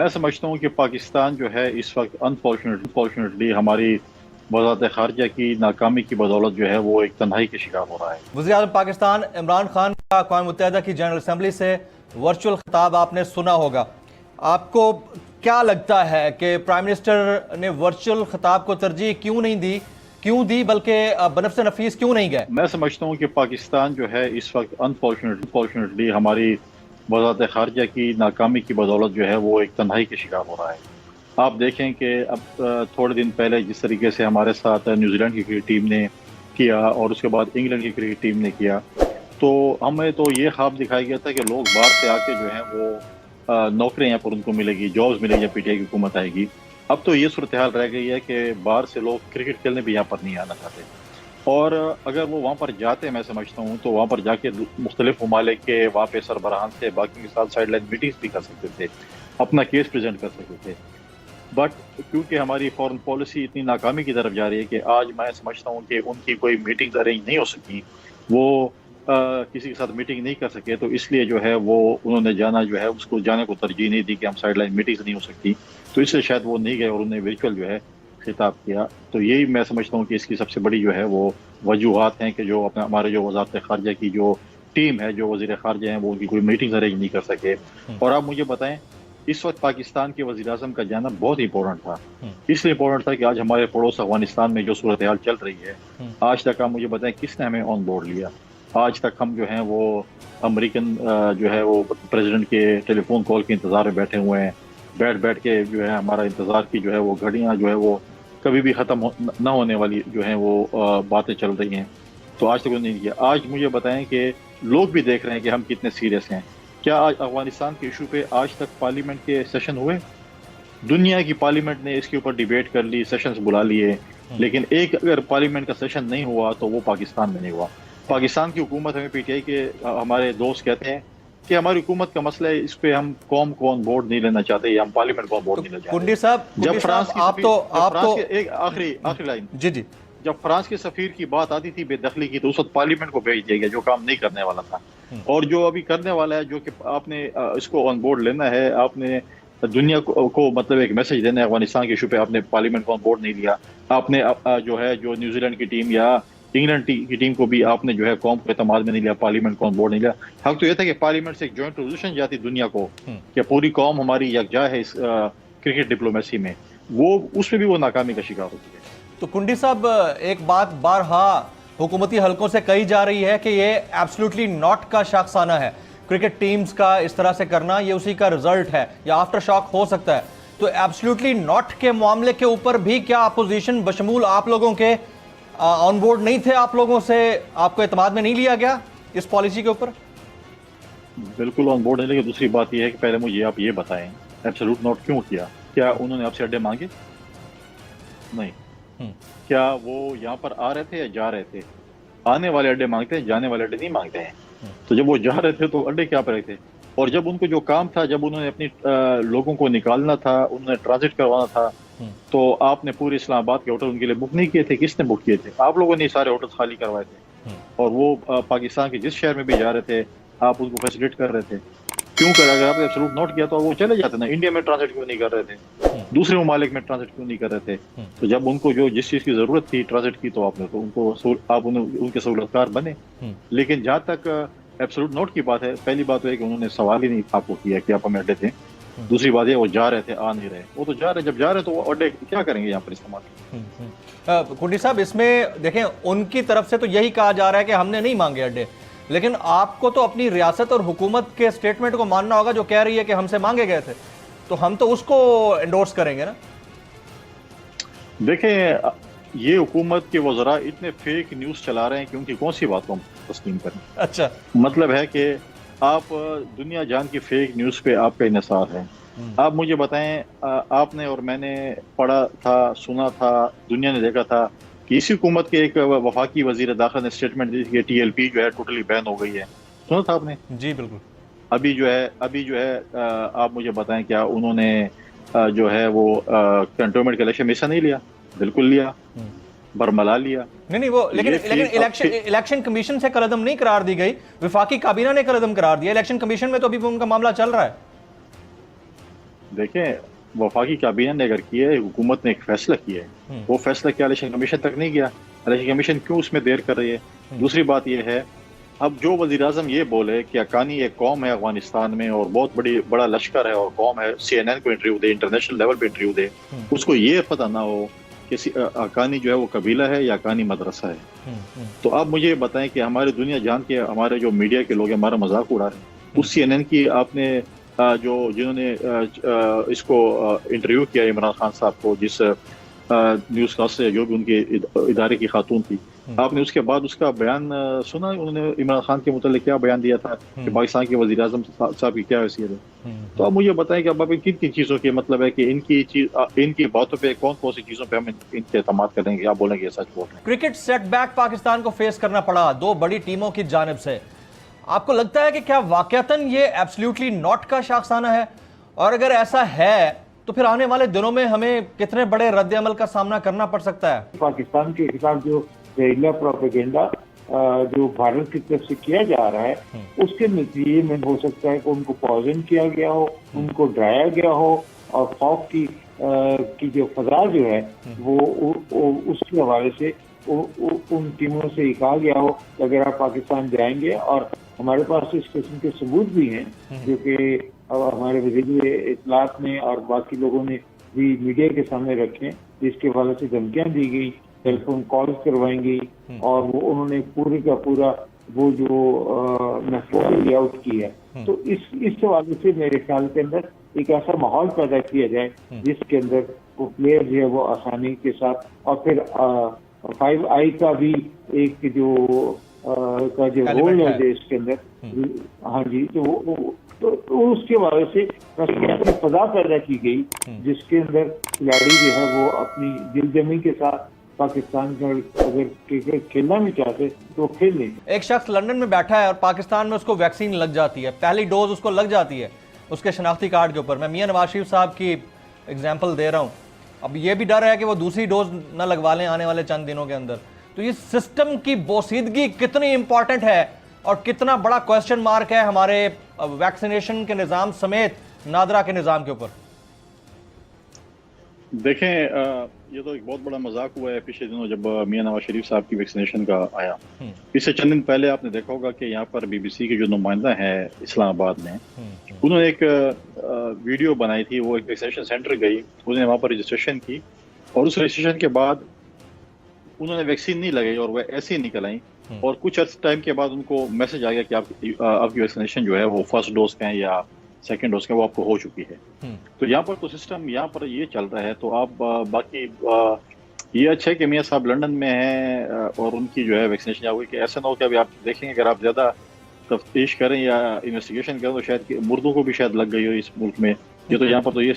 मैं समझता हूँ कि पाकिस्तान जो है इस वक्त अनफॉर्चुनेटली हमारी वज़ारत ख़ारिजा की नाकामी की बदौलत जो है वो एक तन्हाई के शिकार हो रहा है। वज़ीर आज़म पाकिस्तान इमरान खान का अक़वाम मुत्तहिदा की जनरल असम्बली से वर्चुअल खिताब आपने सुना होगा। आपको क्या लगता है कि प्राइम मिनिस्टर ने वर्चुअल खिताब को तरजीह क्यों दी बल्कि बनफ़्स नफीस क्यों नहीं गए? मैं समझता हूँ कि पाकिस्तान जो है इस वक्त अनफॉर्चुनेटली हमारी वज़ारत ख़ारिजा की नाकामी की बदौलत जो है वो एक तन्हाई के शिकार हो रहा है। आप देखें कि अब थोड़े दिन पहले जिस तरीके से हमारे साथ न्यूजीलैंड की क्रिकेट टीम ने किया और उसके बाद इंग्लैंड की क्रिकेट टीम ने किया, तो हमें तो ये ख्वाब दिखाया गया था कि लोग बाहर से आके जो है वो नौकरियां यहाँ पर उनको मिलेगी, जॉब्स मिलेगी जब पीटीआई की हुकूमत आएगी। अब तो ये सूरत हाल रह गई है कि बाहर से लोग क्रिकेट खेलने भी यहाँ पर नहीं आना चाहते, और अगर वो वहाँ पर जाते, मैं समझता हूँ तो वहाँ पर जाके मुख्तलिफ ममालिक के वहाँ पे सरबराहान से बाकी के साथ साइड लाइन मीटिंग्स भी कर सकते थे, अपना केस प्रेजेंट कर सकते थे। बट क्योंकि हमारी फॉरेन पॉलिसी इतनी नाकामी की तरफ जा रही है कि आज मैं समझता हूँ कि उनकी कोई मीटिंग्स अरेंज नहीं हो सकी, वो किसी के साथ मीटिंग नहीं कर सके, तो इसलिए जो है वो उन्होंने जाना जो है उसको जाने को तरजीह नहीं दी कि हम साइड लाइन मीटिंग्स नहीं हो सकती, तो इसलिए शायद वो नहीं गए और उन्हें वर्चुअल जो है खिताब किया। तो यही मैं समझता हूँ कि इसकी सबसे बड़ी जो है वो वजूहत हैं कि जो अपने हमारे जो वज़ारत ख़ारिजा की जो टीम है, जो वज़ीर ख़ारिजा हैं, वो उनकी कोई मीटिंग्स अरेंज नहीं कर सके। और आप मुझे बताएं, इस वक्त पाकिस्तान के वज़ीर आज़म का जाना बहुत इंपॉर्टेंट था। इसलिए इंपॉर्टेंट था कि आज हमारे पड़ोस अफगानिस्तान में जो सूरत हाल चल रही है, आज तक आप मुझे बताएं किसने हमें ऑन बोर्ड लिया? आज तक हम जो हैं वो अमेरिकन जो है वो प्रेसिडेंट के टेलीफोन कॉल के इंतज़ार में बैठे हुए हैं। बैठ के जो है हमारा इंतज़ार की जो है वो घड़ियाँ जो है वो कभी भी ख़त्म न होने वाली जो है वो बातें चल रही हैं, तो आज तक उन्होंने नहीं किया। आज मुझे बताएं कि लोग भी देख रहे हैं कि हम कितने सीरियस हैं। क्या आज अफगानिस्तान के इशू पे आज तक पार्लियामेंट के सेशन हुए? दुनिया की पार्लियामेंट ने इसके ऊपर डिबेट कर ली, सेशंस बुला लिए, लेकिन एक अगर पार्लियामेंट का सेशन नहीं हुआ तो वो पाकिस्तान में नहीं हुआ। पाकिस्तान की हुकूमत, हमें पीटीआई के हमारे दोस्त कहते हैं कि हमारी हुकूमत का मसला है, इस पे हम कौम को ऑन बोर्ड नहीं लेना चाहते या हम पार्लियामेंट को ऑन बोर्ड नहीं लेना चाहते। कुंडी साहब, जब फ्रांस की एक आखिरी लाइन, जी जब फ्रांस के सफीर की बात आती थी बेदखली की, तो उस वक्त पार्लियामेंट को भेज दिया गया जो काम नहीं करने वाला था। और जो अभी करने वाला है, जो कि आपने इसको ऑन बोर्ड लेना है, आपने दुनिया को मतलब एक मैसेज देना है अफगानिस्तान के इशू पे, आपने पार्लियामेंट को ऑन बोर्ड नहीं लिया। आपने जो है जो न्यूजीलैंड की टीम या इंग्लैंड की टीम को भी आपने जो है कौम को एतमाद में नहीं लिया, पार्लियामेंट को ऑन बोर्ड नहीं लिया। हक तो यह था कि पार्लियामेंट से एक जॉइंट रेजोल्यूशन जाती दुनिया को कि पूरी कौम हमारी यकजा है इस क्रिकेट डिप्लोमेसी में, वो उसमें भी वो नाकामी का शिकार होती है। तो कुंडी साहब, एक बात बारहा हुकूमती हलकों से कही जा रही है कि ये एब्सोल्युटली नॉट का शाखसाना है, क्रिकेट टीम्स का इस तरह से करना ये उसी का रिजल्ट है या आफ्टर शॉक हो सकता है। तो एब्सोल्युटली नॉट के मामले के ऊपर भी क्या अपोजिशन बशमूल आप लोगों के ऑन बोर्ड नहीं थे? आप लोगों से आपको एतमाद में नहीं लिया गया इस पॉलिसी के ऊपर? बिल्कुल ऑन बोर्ड है, लेकिन दूसरी बात यह है कि पहले मुझे आप ये बताएं एब्सोल्यूट नॉट क्यों किया? क्या उन्होंने आपसे अड्डे मांगे? नहीं। क्या वो यहाँ पर आ रहे थे या जा रहे थे? आने वाले अड्डे मांगते हैं, जाने वाले अड्डे नहीं मांगते हैं। तो जब वो जा रहे थे तो अड्डे क्या पर रहे थे? और जब उनको जो काम था, जब उन्होंने अपनी लोगों को निकालना था, उन्होंने ट्रांजिट करवाना था, तो आपने पूरे इस्लामाबाद के होटल उनके लिए बुक नहीं किए थे? किसने बुक किए थे? आप लोगों ने सारे होटल खाली करवाए थे। और वो पाकिस्तान के जिस शहर में भी जा रहे थे आप उनको फैसिलिटेट कर रहे थे। क्यों कर? अगर आपने एब्सोल्यूट नोट किया तो वो चले जाते ना। इंडिया में ट्रांजिट क्यों नहीं कर रहे थे? दूसरे ममालिक में ट्रांजिट क्यों नहीं कर रहे थे? तो जब उनको जो जिस चीज की जरूरत थी ट्रांजिट की, तो आपने तो उनको आप उनके सहूलतकार बने। लेकिन जहां तक एब्सोल्यूट नोट की बात है, पहली बात तो है कि उन्होंने सवाल ही नहीं आपको किया कि आप हमें अड्डे थे। दूसरी बात है वो जा रहे थे, आ नहीं रहे। वो तो जा रहे, जब जा रहे तो वो अड्डे क्या करेंगे यहाँ पर इस्तेमाल? कुंडी साहब, इसमें देखें उनकी तरफ से तो यही कहा जा रहा है कि हमने नहीं मांगे अड्डे, लेकिन आपको तो अपनी रियासत और हुकूमत के स्टेटमेंट को मानना होगा जो कह रही है कि हमसे मांगे गए थे, तो हम तो उसको एंडोर्स करेंगे ना। देखें, ये हुकूमत के वज़रा इतने फेक न्यूज़ चला रहे हैं कि उनकी कौन सी बात को हम तस्लीम करें? अच्छा, मतलब है कि आप दुनिया जान की फेक न्यूज़ पे आपका इन्हिसार है। आप मुझे बताएं, आपने और मैंने पढ़ा था, सुना था, दुनिया ने देखा था कि इसी हुकूमत के एक वफाकी वजीर दाखिला ने स्टेटमेंट दी कि टीएलपी जो है टोटली बैन हो गई है। सुना था आपने? जी बिल्कुल। अभी जो है आप मुझे बताएं, क्या उन्होंने जो है वो कंटोनमेंट का इलेक्शन में हिस्सा नहीं लिया? बिल्कुल लिया, बरमला लिया। नहीं वो लेकिन इलेक्शन कमीशन से कलअदम नहीं करार दी गई, विफाकी काबीना ने कलअदम करार दिया। इलेक्शन कमीशन में तो अभी उनका मामला चल रहा है। देखें वफाकी काबीना ने अगर किया है, हुकूमत ने एक फैसला किया है, वो फैसला क्या इलेक्शन कमीशन तक नहीं गया? इलेक्शन कमीशन क्यों उसमें देर कर रही है? दूसरी बात यह है, अब जो वज़ीर आज़म ये बोले कि अकानी एक कौम है अफगानिस्तान में और बहुत बड़ा लश्कर है और कौम है, CNN को इंटरव्यू दे, इंटरनेशनल लेवल पे इंटरव्यू दे, उसको ये पता ना हो कि अकानी जो है वो कबीला है या अकानी मदरसा है। तो आप मुझे बताएं कि हमारी दुनिया जान के हमारे जो मीडिया के लोग हैं हमारा मजाक उड़ा रहे हैं। उस CNN की आपने जिन्होंने इसको इंटरव्यू किया इमरान खान साहब को, जिस न्यूज़ कास्ट से जो भी उनके इदारे की खातून थी, आपने उसके बाद उसका बयान सुना? उन्होंने इमरान खान के मुतालिक क्या बयान दिया था कि पाकिस्तान के वज़ीर आज़म साहब की क्या हैसियत है? तो आप मुझे बताएं कि अब किन किन चीज़ों के मतलब है कि इनकी बातों पे कौन कौन सी चीज़ों पे हम इनके एतमाद करेंगे? आप बोलेंगे सच बोल रहे हैं। क्रिकेट सेटबैक पाकिस्तान को फेस करना पड़ा दो बड़ी टीमों की जानिब से। आपको लगता है कि क्या वाकयातन ये एब्सोल्युटली नॉट का शाखसाना है? और अगर ऐसा है तो फिर आने वाले दिनों में हमें कितने बड़े रद्द अमल का सामना करना पड़ सकता है? पाकिस्तान के खिलाफ जो जहरीला प्रोपेगेंडा जो भारत की तरफ से किया जा रहा है, उसके नतीजे में हो सकता है कि उनको पॉइजन किया गया हो, उनको डराया गया हो और खौफ की जो फजा जो है वो उसके हवाले से उन टीमों से कहा गया हो कि अगर आप पाकिस्तान जाएंगे, और हमारे पास इस किस्म के सबूत भी हैं जो कि हमारे वज़ीर इत्तलात ने और बाकी लोगों ने भी मीडिया के सामने रखे, जिसके हवाले से धमकियां दी गई, टेलीफोन कॉल्स करवाएंगी और वो उन्होंने पूरे का पूरा वो जो महफूज लेआउट की है। तो इस हवाले से मेरे ख्याल के अंदर एक ऐसा माहौल पैदा किया जाए जिसके अंदर वो प्लेयर जो है वो आसानी के साथ, और फिर 5I का भी एक जो रोल है इसके अंदर, हाँ जी, तो उसके वजह से फजा पैदा की गई जिसके अंदर खिलाड़ी जो है वो अपनी दिलजमी के साथ पाकिस्तान का अगर क्रिकेट खेलना भी चाहते तो खेल लें। एक शख्स लंदन में बैठा है और पाकिस्तान में उसको वैक्सीन लग जाती है, पहली डोज उसको लग जाती है उसके शनाख्ती कार्ड के ऊपर। मैं मियां नवाज शरीफ साहब की एग्जाम्पल दे रहा हूँ। अब ये भी डर है कि वो दूसरी डोज न लगवा लें आने वाले चंद दिनों के अंदर। तो ये सिस्टम की बोसीदगी कितनी इंपॉर्टेंट है और कितना बड़ा क्वेश्चन मार्क है हमारे वैक्सीनेशन के निज़ाम समेत नादरा के निज़ाम के ऊपर? देखें, ये तो एक बहुत बड़ा मजाक हुआ है पिछले दिनों जब मियां नवाज शरीफ साहब की वैक्सीनेशन का आया। इससे चंद दिन पहले आपने देखा होगा कि यहाँ पर BBC के जो नुमाइंदा है इस्लामाबाद में, उन्होंने एक वीडियो बनाई थी। वो एक वैक्सीनेशन सेंटर गई, उन्होंने वहाँ पर रजिस्ट्रेशन की और उस रजिस्ट्रेशन के बाद उन्होंने वैक्सीन नहीं लगाई और वह ऐसे ही निकल आई। और कुछ अर्स टाइम के बाद उनको मैसेज आ गया कि आपकी वैक्सीनेशन जो है वो फर्स्ट डोज का है या सेकेंड डोज का वो आपको हो चुकी है। तो यहाँ पर तो सिस्टम यहाँ पर ये चल रहा है। तो आप बाकी ये अच्छा है कि मियाँ साहब लंदन में हैं और उनकी जो है वैक्सीनेशन या हुई, कि ऐसा ना हो कि अभी आप देखेंगे अगर आप ज़्यादा तफ्तीश करें या इन्वेस्टिगेशन करें तो शायद मुर्दों को भी शायद लग गई हो इस मुल्क में। ये तो यहाँ पर तो ये